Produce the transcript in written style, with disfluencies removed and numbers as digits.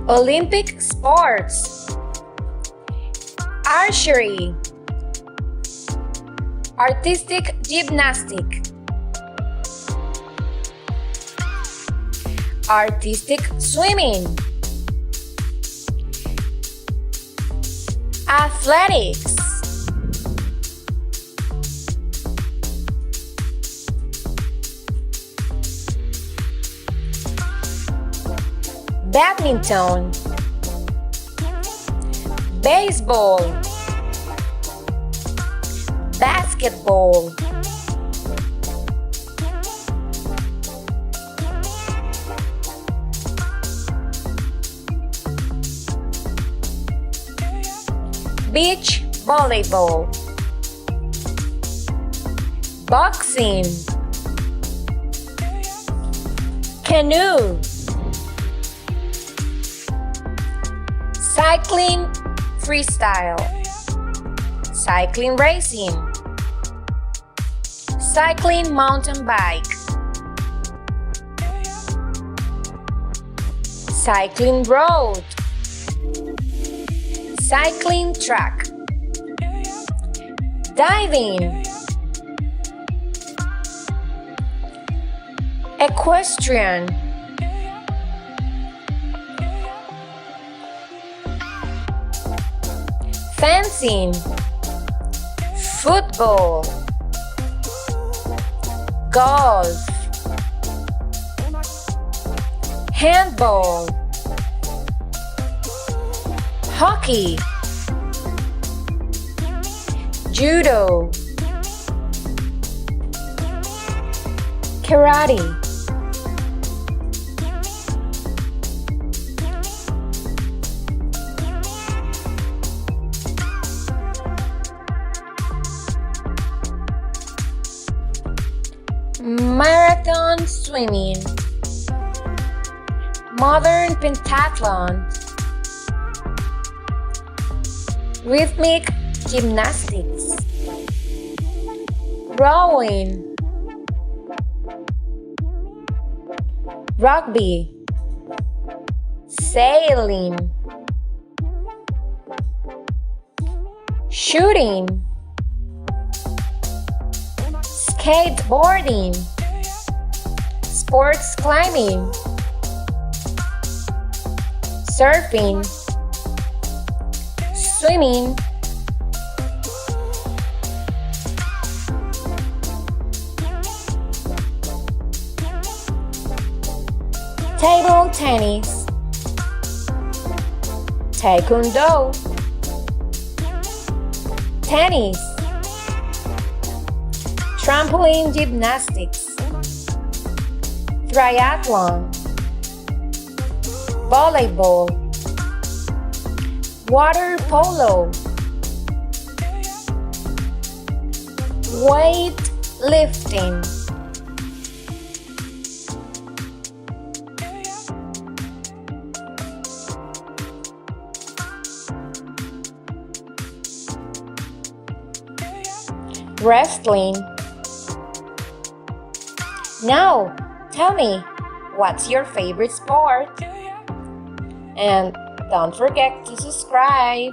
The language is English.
Olympic sports. Archery. Artistic gymnastic. Artistic swimming. Athletics. Badminton. Baseball. Basketball. Beach volleyball. Boxing. Canoe. Cycling freestyle. Cycling racing. Cycling mountain bike. Cycling road. Cycling track. Diving. Equestrian. Fencing. Football. Golf. Handball. Hockey. Judo. Karate. Marathon swimming. Modern pentathlon. Rhythmic gymnastics. Rowing. Rugby. Sailing. Shooting. Skateboarding. Sports climbing. Surfing. Swimming. Table tennis. Taekwondo. Tennis. Trampoline gymnastics. Triathlon. Volleyball. Water polo. Weightlifting. Wrestling. Now, tell me, what's your favorite sport? And don't forget to subscribe.